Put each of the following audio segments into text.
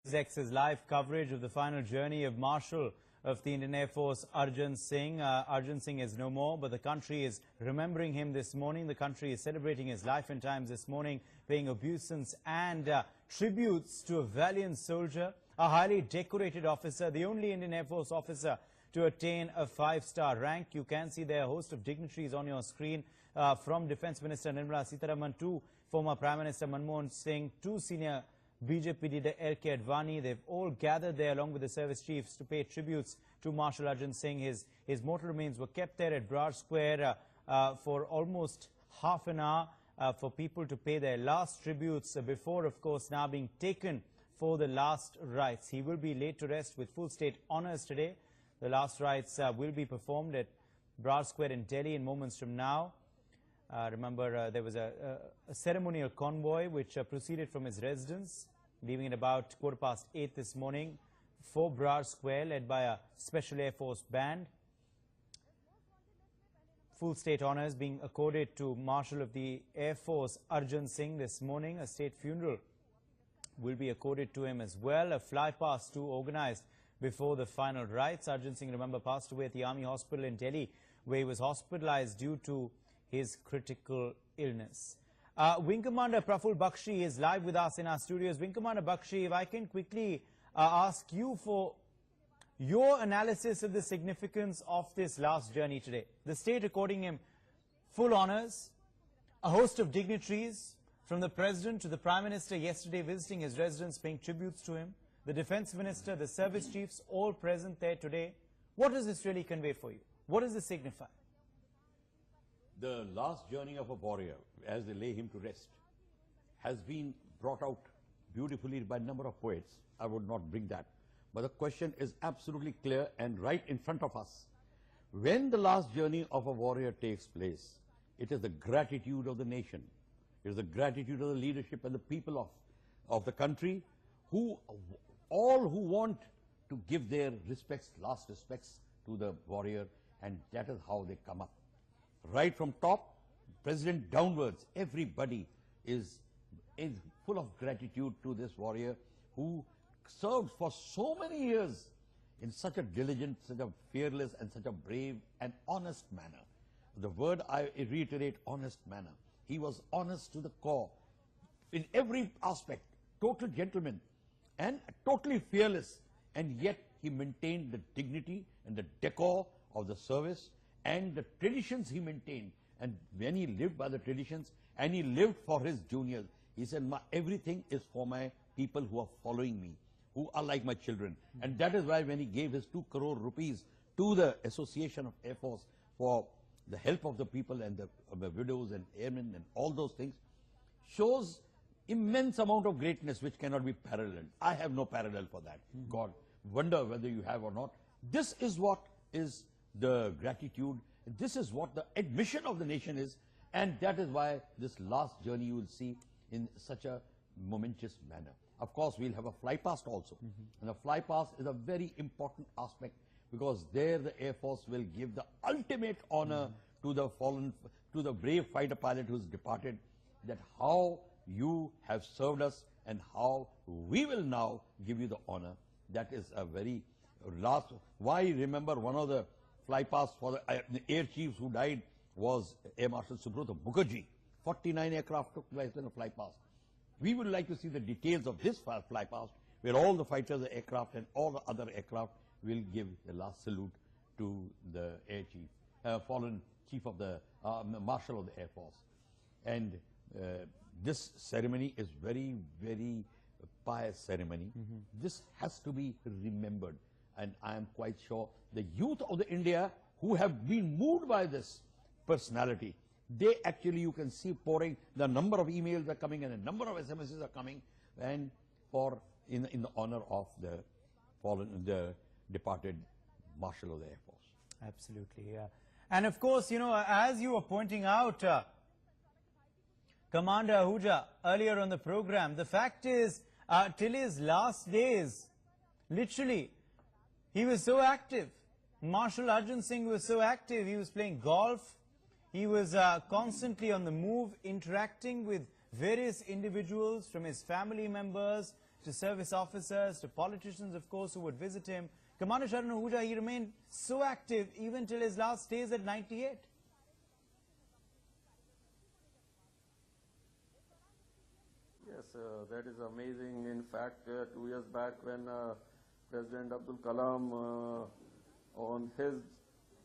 NewsX's live coverage of the final journey of Marshal of the Indian Air Force Arjan Singh. Arjan Singh is no more, but the country is remembering him this morning. The country is celebrating his life and times this morning, paying obeisance and tributes to a valiant soldier, a highly decorated officer, the only Indian Air Force officer to attain a 5-star rank. You can see there a host of dignitaries on your screen, from Defence Minister Nirmala Sitharaman to former Prime Minister Manmohan Singh to senior BJP leader Air Advani. They've all gathered there along with the service chiefs to pay tributes to Marshal Arjan Singh. His mortal remains were kept there at Brar Square for almost half an hour for people to pay their last tributes before, of course, now being taken for the last rites. He will be laid to rest with full state honours today. The last rites will be performed at Brar Square in Delhi in moments from now. Remember, there was a ceremonial convoy which proceeded from his residence, leaving at about 8:15 this morning for Brar Square, led by a Special Air Force band. Full state honours being accorded to Marshal of the Air Force Arjan Singh this morning. A state funeral will be accorded to him as well. A flypast too organised before the final rites. Arjan Singh, remember, passed away at the Army Hospital in Delhi, where he was hospitalised due to his critical illness. Wing Commander Praful Bakshi is live with us in our studios. Wing Commander Bakshi, if I can quickly ask you for your analysis of the significance of this last journey today. The state according him full honours, a host of dignitaries from the President to the Prime Minister yesterday visiting his residence, paying tributes to him, the Defence Minister, the service chiefs, all present there today. What does this really convey for you? What does this signify? The last journey of a warrior, as they lay him to rest, has been brought out beautifully by a number of poets. I would not bring that. But the question is absolutely clear and right in front of us. When the last journey of a warrior takes place, it is the gratitude of the nation. It is the gratitude of the leadership and the people of the country, all who want to give their respects, last respects to the warrior, and that is how they come up. Right from top, President downwards, everybody is full of gratitude to this warrior who served for so many years in such a diligent, such a fearless and such a brave and honest manner. The word I reiterate, honest manner. He was honest to the core in every aspect, total gentleman and totally fearless, and yet he maintained the dignity and the decor of the service and the traditions he maintained. And when he lived by the traditions and he lived for his juniors, he said, everything is for my people who are following me, who are like my children. And that is why when he gave his 2 crore rupees to the Association of Air Force for the help of the people and the widows and airmen and all those things, shows immense amount of greatness which cannot be paralleled. I have no parallel for that. God, wonder whether you have or not. This is what is the gratitude. This is what the admission of the nation is, and that is why this last journey you will see in such a momentous manner. Of course, we'll have a flypast also, and a flypast is a very important aspect, because there the Air Force will give the ultimate honor to the fallen, to the brave fighter pilot who's departed, that how you have served us and how we will now give you the honor. That is a very last. Why remember one of the flypast for the air chiefs who died was Air Marshal Subrata Mukherjee. 49 aircraft took place in a flypast. We would like to see the details of this flypast, where all the fighters, the aircraft and all the other aircraft will give the last salute to the air chief, fallen chief of the Marshal of the Air Force. And this ceremony is very, very pious ceremony. This has to be remembered. And I am quite sure the youth of the India who have been moved by this personality, they actually, you can see pouring, the number of emails are coming and the number of SMSs are coming, and for in the honor of the fallen, the departed Marshal of the Air Force. Absolutely, yeah. And of course, you know, as you were pointing out, Commander Ahuja, earlier on the program, the fact is, till his last days, literally, he was so active. Marshal Arjan Singh was so active. He was playing golf. He was constantly on the move, interacting with various individuals, from his family members to service officers, to politicians, of course, who would visit him. Commander Sharan Ahuja, he remained so active even till his last days at 98. Yes, that is amazing. In fact, 2 years back when President Abdul Kalam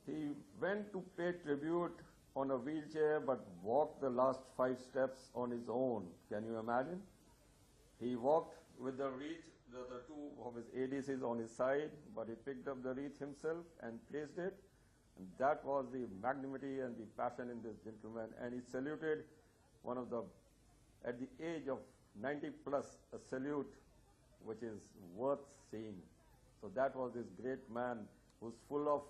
he went to pay tribute on a wheelchair but walked the last 5 steps on his own. Can you imagine? He walked with the wreath, the two of his ADCs on his side, but he picked up the wreath himself and placed it. And that was the magnanimity and the passion in this gentleman. And he saluted one of the, at the age of 90 plus, a salute which is worth seeing. So that was this great man who's full of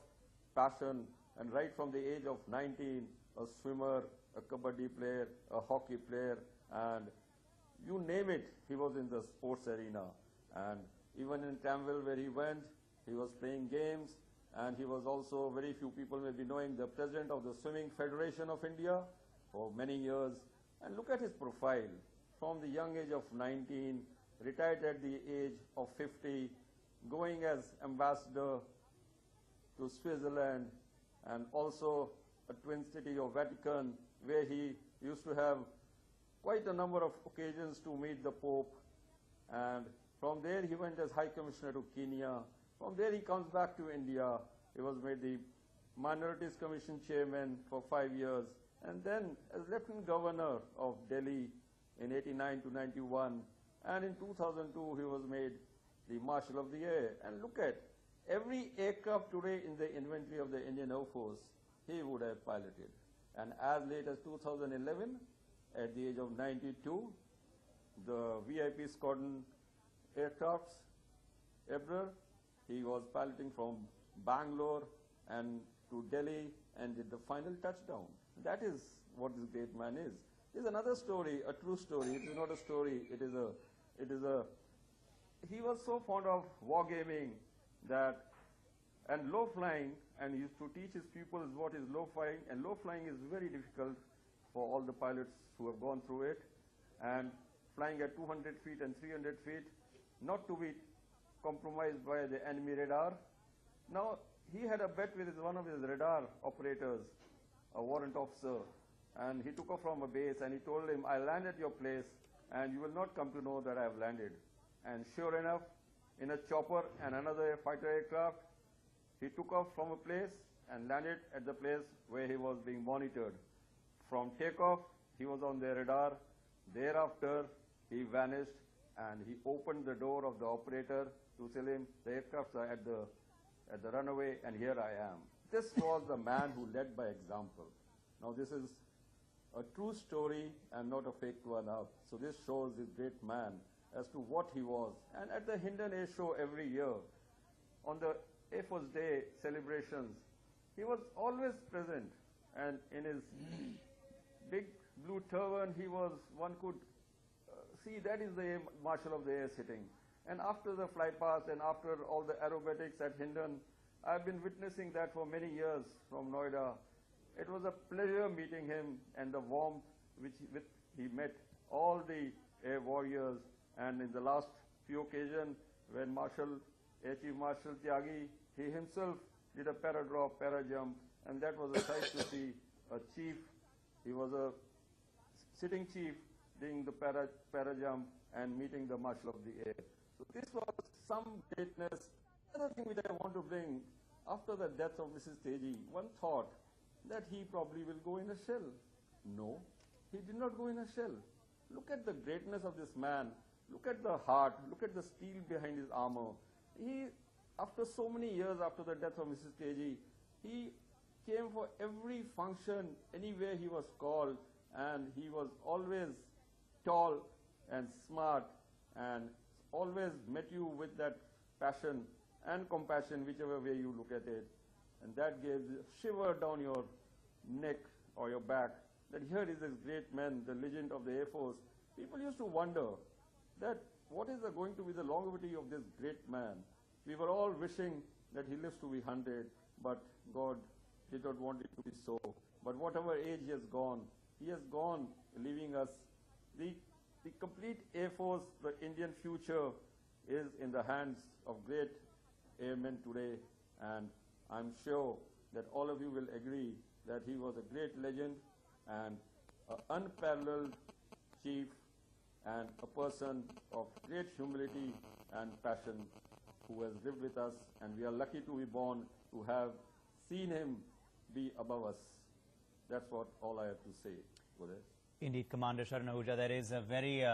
passion, and right from the age of 19, a swimmer, a kabaddi player, a hockey player, and you name it, he was in the sports arena. And even in Tamil where he went, he was playing games, and he was also, very few people may be knowing, the president of the Swimming Federation of India for many years. And look at his profile. From the young age of 19, retired at the age of 50, going as ambassador to Switzerland, and also a twin city of Vatican, where he used to have quite a number of occasions to meet the Pope. And from there he went as High Commissioner to Kenya. From there he comes back to India. He was made the Minorities Commission Chairman for 5 years, and then as Lieutenant Governor of Delhi in 89 to 91, and in 2002 he was made the Marshal of the Air. And look at every aircraft today in the inventory of the Indian Air Force, he would have piloted. And as late as 2011, at the age of 92, the VIP Squadron aircrafts, Brar, he was piloting from Bangalore and to Delhi and did the final touchdown. That is what this great man is. There's another story, a true story. It is not a story, he was so fond of wargaming that, and low flying, and he used to teach his pupils what is low flying, and low flying is very difficult for all the pilots who have gone through it, and flying at 200 feet and 300 feet, not to be compromised by the enemy radar. Now, he had a bet with one of his radar operators, a warrant officer, and he took off from a base, and he told him, I'll land at your place, and you will not come to know that I have landed. And sure enough, in a chopper and another fighter aircraft, he took off from a place and landed at the place where he was being monitored. From takeoff, he was on the radar. Thereafter, he vanished, and he opened the door of the operator to tell him, the aircrafts are at the runway, and here I am. This was the man who led by example. Now, this is a true story and not a fake one up. So this shows this great man as to what he was. And at the Hindon Air Show every year, on the Air Force Day celebrations, he was always present. And in his big blue turban, one could see that is the Marshal of the Air sitting. And after the flight past and after all the aerobatics at Hindon, I've been witnessing that for many years from Noida. It was a pleasure meeting him, and the warmth with he met all the air warriors. And in the last few occasions, when Air Chief Marshal Tyagi, he himself did a para-drop, para-jump, and that was a sight to see. A chief, he was a sitting chief doing the para-jump and meeting the Marshal of the Air. So this was some greatness. Another thing which I want to bring, after the death of Mrs. Teji, one thought that he probably will go in a shell. No, he did not go in a shell. Look at the greatness of this man. Look at the heart. Look at the steel behind his armor. He, after so many years after the death of Mrs. Teji, he came for every function, anywhere he was called, and he was always tall and smart and always met you with that passion and compassion, whichever way you look at it. And that gave a shiver down your neck or your back, that here is this great man, the legend of the Air Force. People used to wonder that what is going to be the longevity of this great man. We were all wishing that he lives to be 100, but God did not want it to be so. But whatever age he has gone, leaving us. The the complete Air Force, the Indian future is in the hands of great airmen today, and I'm sure that all of you will agree that he was a great legend and an unparalleled chief and a person of great humility and passion who has lived with us, and we are lucky to be born to have seen him be above us. That's what all I have to say for this. Indeed, Commander Sharan Ahuja, that is a very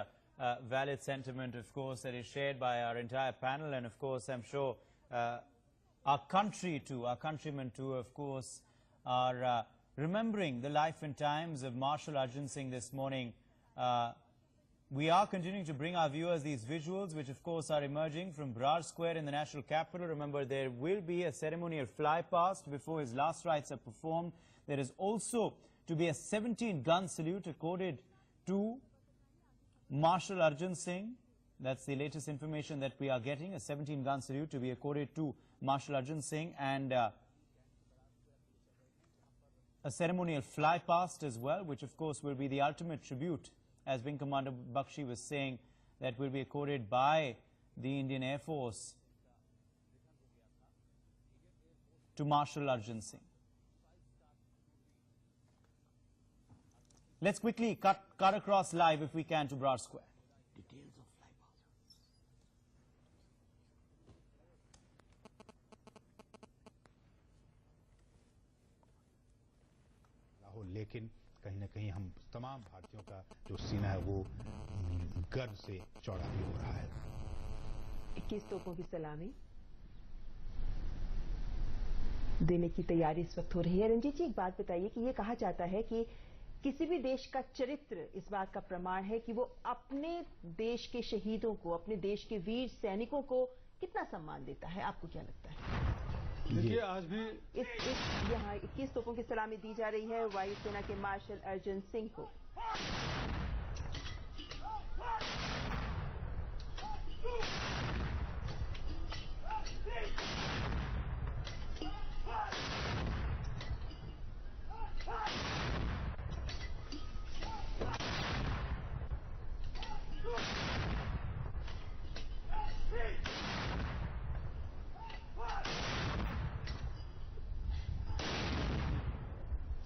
valid sentiment, of course, that is shared by our entire panel, and of course, I'm sure our country too, our countrymen too, of course, are remembering the life and times of Marshal Arjan Singh this morning. We are continuing to bring our viewers these visuals, which of course are emerging from Brar Square in the national capital. Remember, there will be a ceremonial flypast before his last rites are performed. There is also to be a 17-gun salute accorded to Marshal Arjan Singh. That's the latest information that we are getting, a 17-gun salute to be accorded to Marshal Arjan Singh, and a ceremonial flypast as well, which of course will be the ultimate tribute, as Wing Commander Bakshi was saying, that will be accorded by the Indian Air Force to Marshal Arjan Singh. Let's quickly cut across live, if we can, to Brar Square. Details of flypast. लेकिन कहीं न कहीं हम तमाम भारतीयों का जो सीना है वो गर्व से चौड़ा भी हो रहा है। 21 तोपों की सलामी देने की तैयारी इस वक्त हो रही है। रंजीत जी, एक बात बताइए कि ये कहा जाता है कि किसी भी देश का चरित्र इस बात का प्रमाण है कि वो अपने देश के शहीदों को, अपने देश के वीर सैनिकों को कितना सम्मान देता है। आपको क्या लगता है? देखिए, आज भी यहाँ 21 तोपों की सलामी दी जा रही है वायुसेना के मार्शल अर्जन सिंह को।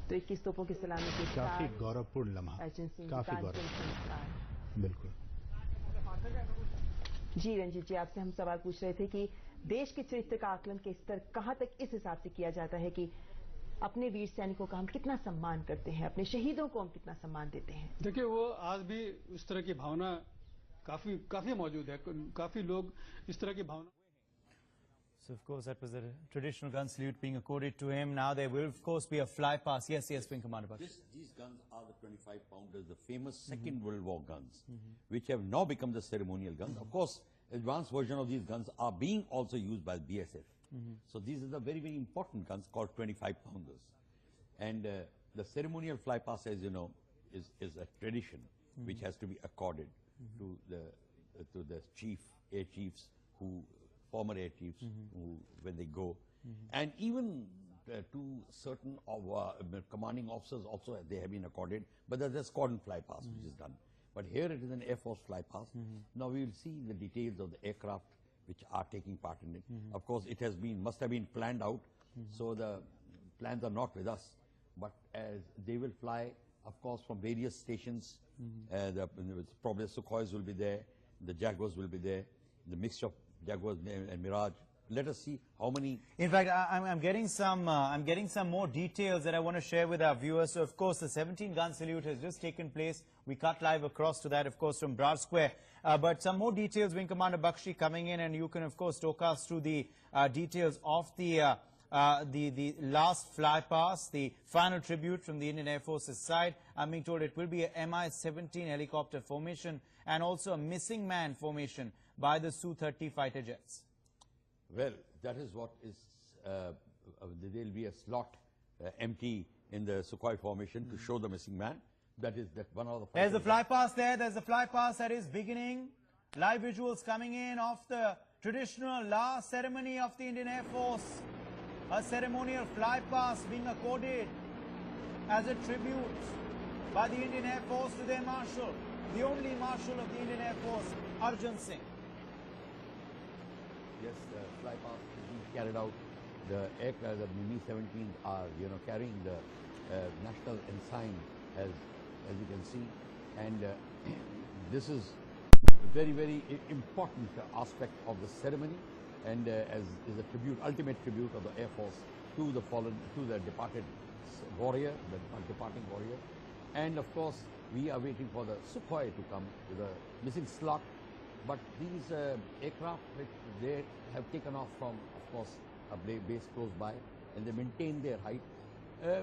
तो 21 तोपों की सलामी के साथ काफी गौरवपूर्ण लम्हा, काफी गौरव, बिल्कुल। जी रंजीत जी, आपसे हम सवाल पूछ रहे थे कि देश के चरित्र का आकलन के स्तर कहां तक इस हिसाब से किया जाता है कि अपने वीर सैनिकों का हम कितना सम्मान करते हैं, अपने शहीदों को हम कितना सम्मान देते हैं। देखिए, वो आज भी इस तरह की भावना काफी मौजूद है। काफी लोग इस तरह की भावना। So, of course, that was a traditional gun salute being accorded to him. Now there will, of course, be a flypast. Yes, Wing Commander Bakshi. These guns are the 25-pounders, the famous Second World War guns, which have now become the ceremonial guns. Of course, advanced version of these guns are being also used by BSF. So these are the very, very important guns called 25-pounders. And the ceremonial flypast, as you know, is a tradition which has to be accorded to the air chiefs who... former air chiefs, who, when they go, and even to certain commanding officers also they have been accorded, but there's a squadron flypast which is done. But here it is an Air Force flypast. Now we will see the details of the aircraft which are taking part in it. Of course, it must have been planned out, so the plans are not with us, but as they will fly, of course, from various stations. Probably Sukhois will be there, the Jaguars will be there, the mixture of Jaguars and Mirage. Let us see how many. In fact, I'm getting some more details that I want to share with our viewers. So, of course, the 17-gun salute has just taken place. We cut live across to that, of course, from Brar Square. But some more details, Wing Commander Bakshi, coming in, and you can, of course, talk us through the details of the last flypast, the final tribute from the Indian Air Force's side. I'm being told it will be a Mi-17 helicopter formation and also a missing man formation by the Su-30 fighter jets. Well, that is what is, there will be a slot empty in the Sukhoi formation to show the missing man. That is that one of the... There's the flypast there, there's the flypast that is beginning. Live visuals coming in of the traditional last ceremony of the Indian Air Force. A ceremonial flypast being accorded as a tribute by the Indian Air Force to their Marshal. the only Marshal of the Indian Air Force, Arjan Singh. Yes, the flypast is being carried out. The aircraft, the Mi-17 are, carrying the national ensign, as you can see, and this is a very, very important aspect of the ceremony, and as is a tribute, ultimate tribute of the Air Force to the fallen, to the departed warrior, the departing warrior, and of course we are waiting for the Sukhoi to come with a missing slot. But these aircraft, they have taken off from, of course, a base close by, and they maintain their height.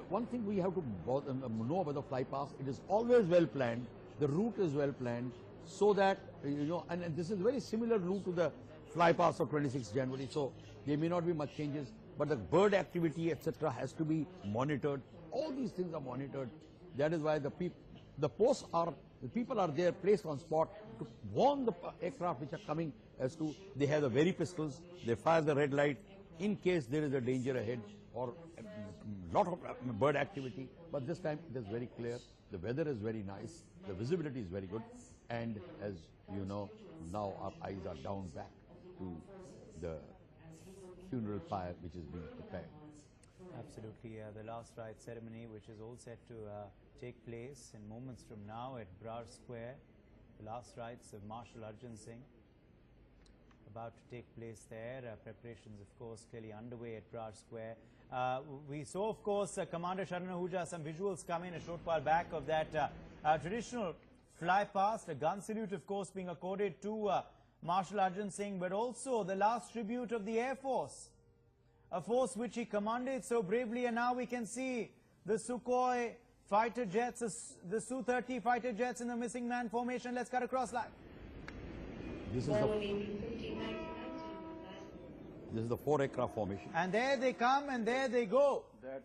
One thing we have to know about the flypast, it is always well planned, the route is well planned, so that, and this is very similar route to the flypast of 26th January, so there may not be much changes, but the bird activity, etc., has to be monitored. All these things are monitored. That is why the people are there, placed on spot to warn the aircraft which are coming as to, they have the very pistols, they fire the red light in case there is a danger ahead or a lot of bird activity. But this time it is very clear, the weather is very nice, the visibility is very good, and as you know, now our eyes are down back to the funeral pyre which is being prepared. Absolutely, the last rite ceremony, which is all set to take place in moments from now at Brar Square. The last rites of Marshal Arjan Singh about to take place there. Preparations, of course, clearly underway at Brar Square. We saw, of course, Commander Sharan Ahuja, some visuals come in a short while back of that traditional fly past, a gun salute, of course, being accorded to Marshal Arjan Singh, but also the last tribute of the Air Force, a force which he commanded so bravely, and now we can see the Sukhoi fighter jets, the Su-30 fighter jets in the missing man formation. Let's cut across live. This is the 4 aircraft formation. And there they come and there they go. That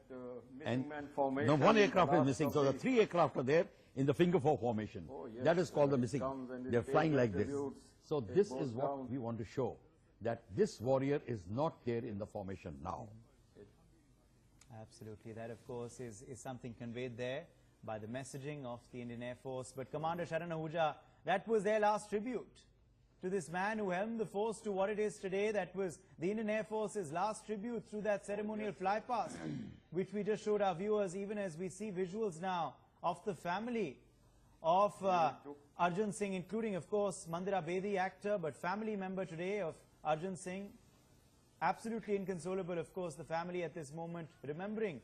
missing man formation. No, 1 aircraft is missing, so the 3 aircraft are there in the finger 4 formation. Oh, yes, that is called the missing. They're flying like this. So this is what down. we want to show, that this warrior is not there in the formation now. Absolutely. That, of course, is something conveyed there by the messaging of the Indian Air Force. But Commander Sharan Ahuja, that was their last tribute to this man who helmed the force to what it is today. That was the Indian Air Force's last tribute through that ceremonial flypast, which we just showed our viewers, even as we see visuals now of the family of Arjan Singh, including, of course, Mandira Bedi, actor, but family member today of Arjan Singh. Absolutely inconsolable, of course, the family at this moment, remembering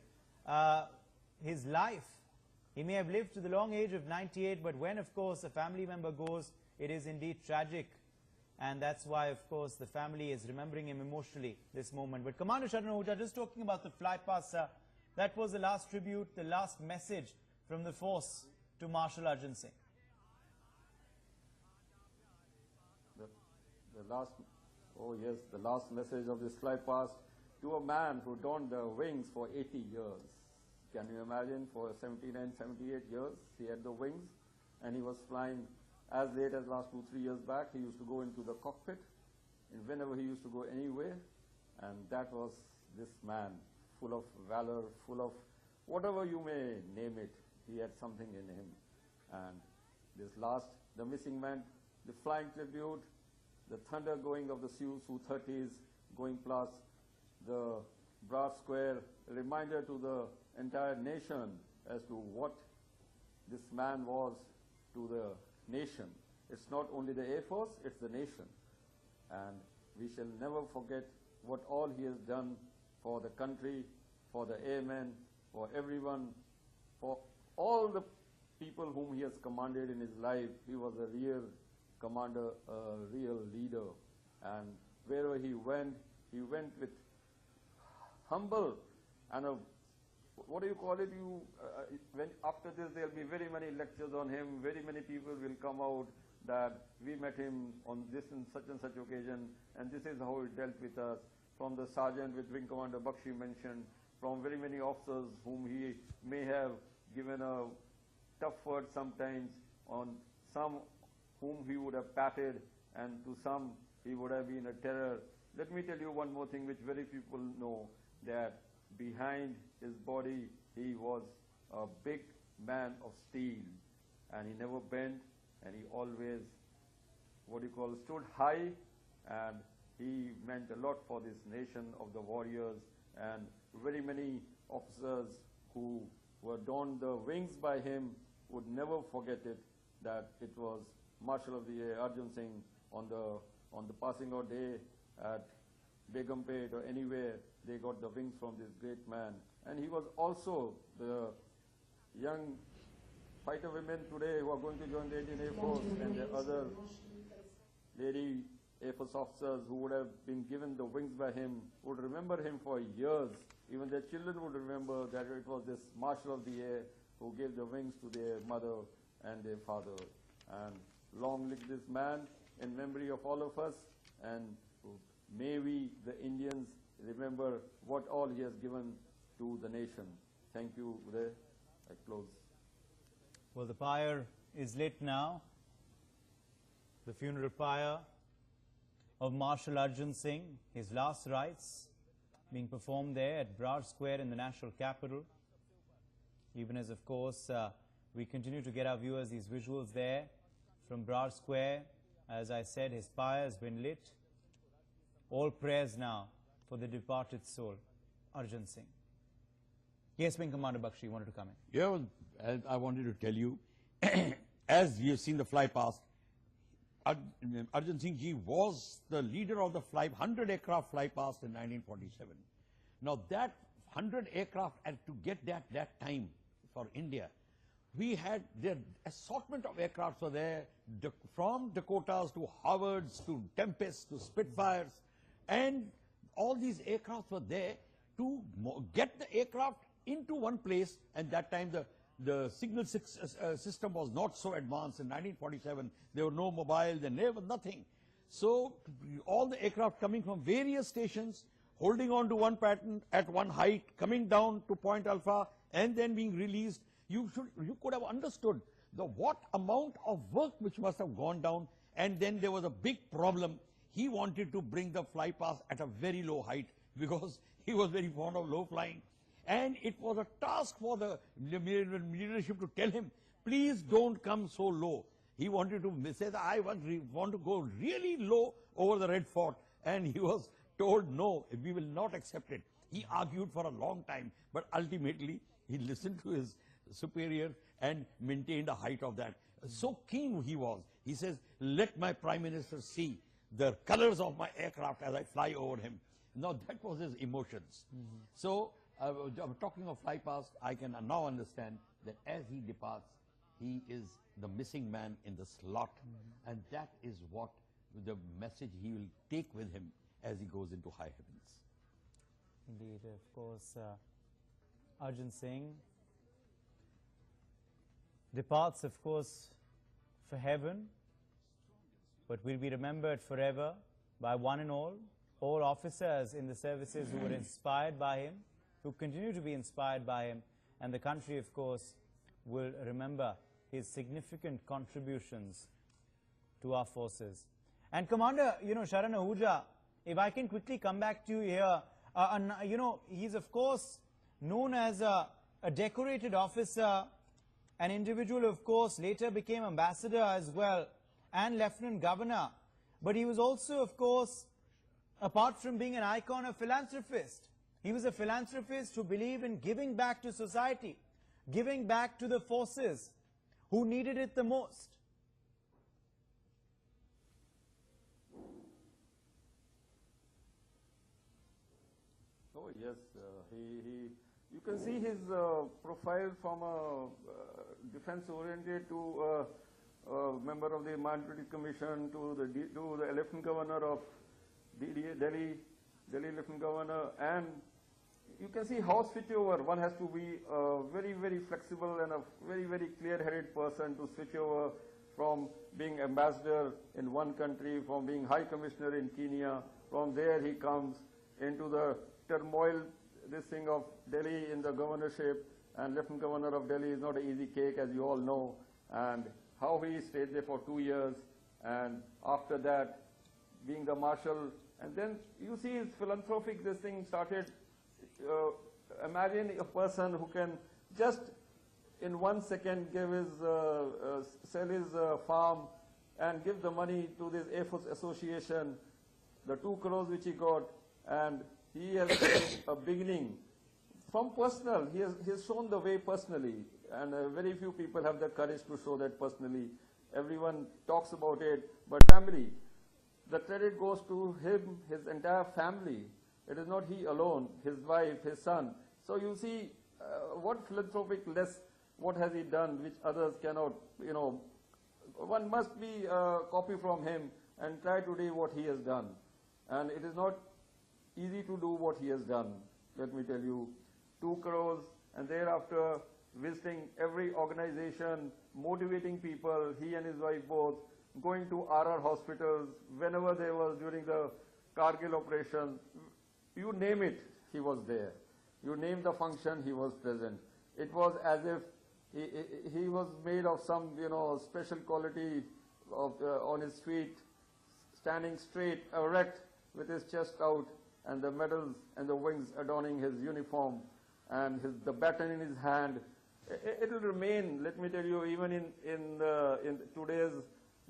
his life. He may have lived to the long age of 98, but when, of course, a family member goes, it is indeed tragic. And that's why, of course, the family is remembering him emotionally this moment. But Commander Sharan Ahuja, just talking about the flypast, that was the last tribute, the last message from the force to Marshal Arjan Singh. Oh yes, the last message of this flypast to a man who donned the wings for 80 years. Can you imagine? For 79, 78 years, he had the wings, and he was flying as late as last 2-3 years back. He used to go into the cockpit, and whenever he used to go anywhere, and that was this man, full of valor, full of whatever you may name it. He had something in him. And this last, the missing man, the flying tribute, the thunder going of the Su-30s going past the Brar Square, a reminder to the entire nation as to what this man was to the nation. It's not only the Air Force, it's the nation. And we shall never forget what all he has done for the country, for the airmen, for everyone, for all the people whom he has commanded in his life. He was a real commander, a real leader, and wherever he went with humble and a, what do you call it? When after this there will be very many lectures on him. Very many people will come out that we met him on this and such occasion, and this is how he dealt with us. From the sergeant, which Wing Commander Bakshi mentioned, from very many officers whom he may have given a tough word sometimes, on some whom he would have patted, and to some he would have been a terror. Let me tell you one more thing which very people know, that behind his body he was a big man of steel, and he never bent, and he always, stood high, and he meant a lot for this nation of the warriors, and very many officers who were donned the wings by him would never forget it, that it was Marshal of the Year Arjan Singh on the passing out day at Begumpet or anywhere. They got the wings from this great man, and he was also the young fighter women today who are going to join the Indian Air Force and the other lady Air Force officers who would have been given the wings by him would remember him for years. Even their children would remember that it was this Marshal of the Air who gave the wings to their mother and their father. And long live this man in memory of all of us, and may we, the Indians, remember what all he has given to the nation. Thank you, Uday. I close. Well, the pyre is lit now. The funeral pyre of Marshal Arjan Singh, his last rites being performed there at Brar Square in the national capital. Even as, of course, we continue to get our viewers these visuals there from Brar Square. As I said, his pyre has been lit. All prayers now for the departed soul, Arjan Singh. Yes, Wing Commander Bakshi, you wanted to come in. Yeah, well, I wanted to tell you, as you've seen the fly past, Arjan Singh Ji was the leader of the 100 aircraft fly past in 1947. Now that 100 aircraft, and to get that time for India, we had the assortment of aircrafts were there, from Dakotas to Howards to Tempests to Spitfires, and all these aircrafts were there to get the aircraft into one place. And that time the signal system was not so advanced. In 1947, there were no mobiles, and there was nothing. So all the aircraft coming from various stations, holding on to one pattern at one height, coming down to Point Alpha, and then being released. You could have understood what amount of work which must have gone down. And then there was a big problem. He wanted to bring the fly past at a very low height because he was very fond of low flying. And it was a task for the leadership to tell him, please don't come so low. He wanted to say that I want to go really low over the Red Fort. And he was told, no, we will not accept it. He argued for a long time, but ultimately he listened to his superior and maintained a height of that. So keen he was. He says, let my Prime Minister see the colors of my aircraft as I fly over him. Now that was his emotions. So I'm talking of fly past, I can now understand that as he departs, he is the missing man in the slot. And that is what the message he will take with him as he goes into high heavens. Indeed, of course, Arjan Singh departs, of course, for heaven, but will be remembered forever by one and all officers in the services who were inspired by him, who continue to be inspired by him, and the country, of course, will remember his significant contributions to our forces. And Commander, Sharan Ahuja, if I can quickly come back to you here, he's, of course, known as a decorated officer, an individual, of course, later became ambassador as well, and lieutenant governor. But he was also, of course, apart from being an icon, a philanthropist. He was a philanthropist who believed in giving back to society, giving back to the forces who needed it the most. Oh yes, you can see his profile from a defense-oriented to a member of the Minority Commission to the Lieutenant Governor of Delhi Lieutenant Governor, and you can see how switch over. One has to be a very, very flexible and a very, very clear-headed person to switch over from being ambassador in one country, from being High Commissioner in Kenya. From there he comes into the turmoil, this thing of Delhi in the governorship, and Lieutenant Governor of Delhi is not an easy cake, as you all know, and how he stayed there for 2 years, and after that being the Marshal. And then you see his philanthropic, this thing started. Imagine a person who can just in 1 second sell his farm and give the money to this Air Force Association, the 2 crores which he got, and he has made a beginning from personal. He has shown the way personally, and very few people have the courage to show that personally. Everyone talks about it, but family, the credit goes to him, his entire family. It is not he alone, his wife, his son. So you see, what philanthropic less, what has he done which others cannot, one must be copy from him and try today what he has done. And it is not easy to do what he has done. Let me tell you, 2 crores, and thereafter visiting every organization, motivating people, he and his wife both, going to RR hospitals whenever there was during the Kargil operation. You name it, he was there. You name the function, he was present. It was as if he was made of some, special quality of, on his feet, standing straight, erect, with his chest out, and the medals and the wings adorning his uniform, and the baton in his hand. It will remain, let me tell you, even in today's,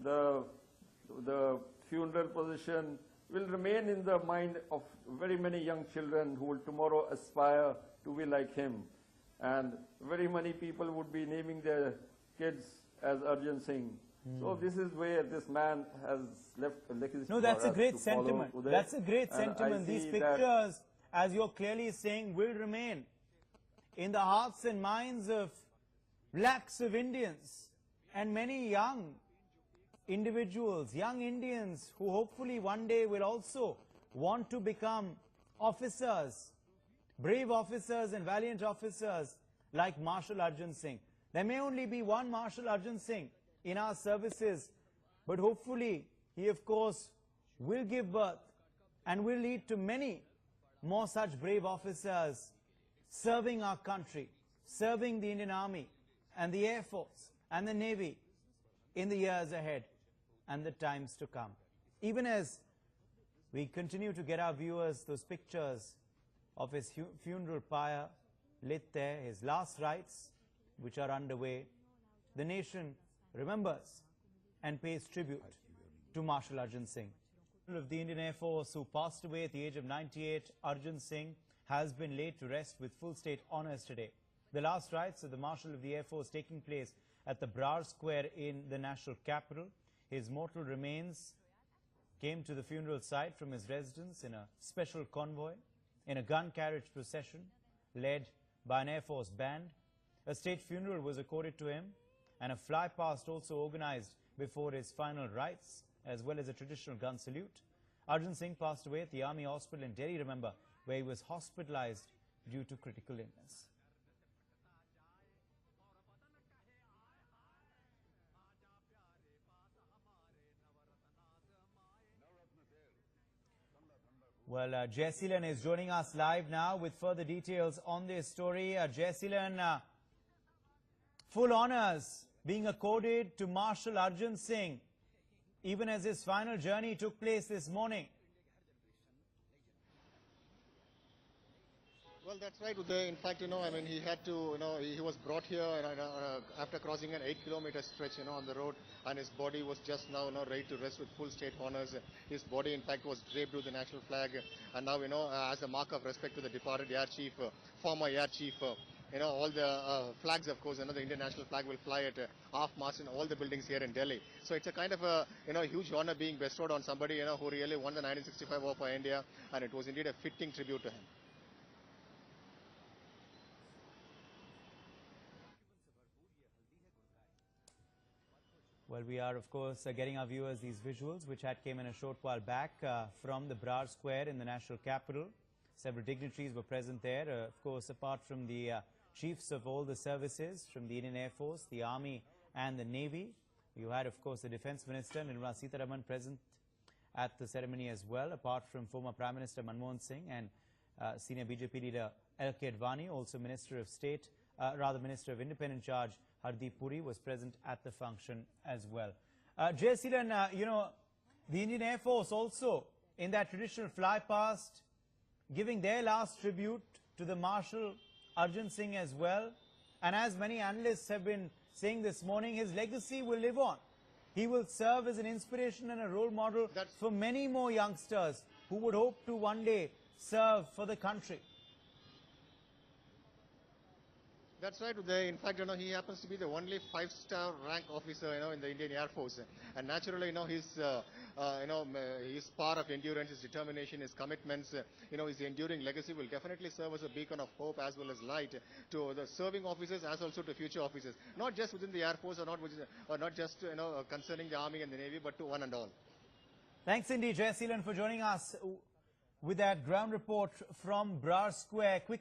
the funeral position will remain in the mind of very many young children who will tomorrow aspire to be like him. And very many people would be naming their kids as Arjan Singh. So this is where this man has left a legacy. No, that's for a us great to follow. sentiment. That's a great sentiment. These pictures, as you're clearly saying, will remain in the hearts and minds of lakhs of Indians and many young individuals, young Indians who hopefully one day will also want to become officers, brave officers and valiant officers like Marshal Arjan Singh. There may only be one Marshal Arjan Singh in our services, but hopefully he, of course, will give birth and will lead to many more such brave officers serving our country, serving the Indian Army and the Air Force and the Navy in the years ahead and the times to come. Even as we continue to get our viewers those pictures of his funeral pyre lit there, his last rites which are underway, the nation remembers and pays tribute to Marshal Arjan Singh. Of the Indian Air Force who passed away at the age of 98, Arjan Singh, has been laid to rest with full state honors today. The last rites of the Marshal of the Air Force taking place at the Brar Square in the national capital. His mortal remains came to the funeral site from his residence in a special convoy, in a gun carriage procession led by an Air Force band. A state funeral was accorded to him, and a flypast also organized before his final rites, as well as a traditional gun salute. Arjan Singh passed away at the Army Hospital in Delhi, remember, where he was hospitalized due to critical illness. Well, Jayasilan is joining us live now with further details on this story. Jayasilan, full honors being accorded to Marshal Arjan Singh, even as his final journey took place this morning. Well, that's right, Uday. In fact, he had to, he was brought here after crossing an 8-kilometer stretch, on the road, and his body was just now, ready to rest with full state honors. His body, in fact, was draped with the national flag, and now, as a mark of respect to the departed Air Chief, former Air Chief, all the flags, of course, the Indian national flag will fly at half-mast in all the buildings here in Delhi. So it's a kind of a, huge honor being bestowed on somebody, who really won the 1965 war for India, and it was indeed a fitting tribute to him. Well, we are, of course, getting our viewers these visuals, which had came in a short while back from the Brar Square in the national capital. Several dignitaries were present there, of course, apart from the chiefs of all the services, from the Indian Air Force, the Army and the Navy. You had, of course, the Defence Minister, Nirmala Sitharaman, present at the ceremony as well, apart from former Prime Minister Manmohan Singh and senior BJP leader Advani, also Minister of State, Minister of Independent Charge, Hardeep Puri, was present at the function as well. Jayasilan, the Indian Air Force also in that traditional fly past, giving their last tribute to the Marshal Arjan Singh as well. And as many analysts have been saying this morning, his legacy will live on. He will serve as an inspiration and a role model for many more youngsters who would hope to one day serve for the country. That's right, Uday. In fact, he happens to be the only 5-star rank officer, in the Indian Air Force. And naturally, his power of endurance, his determination, his commitments, his enduring legacy will definitely serve as a beacon of hope as well as light to the serving officers as also to future officers. Not just within the Air Force or not just, concerning the Army and the Navy, but to one and all. Thanks indeed, Jay Seelan, for joining us with that ground report from Brar Square. Quick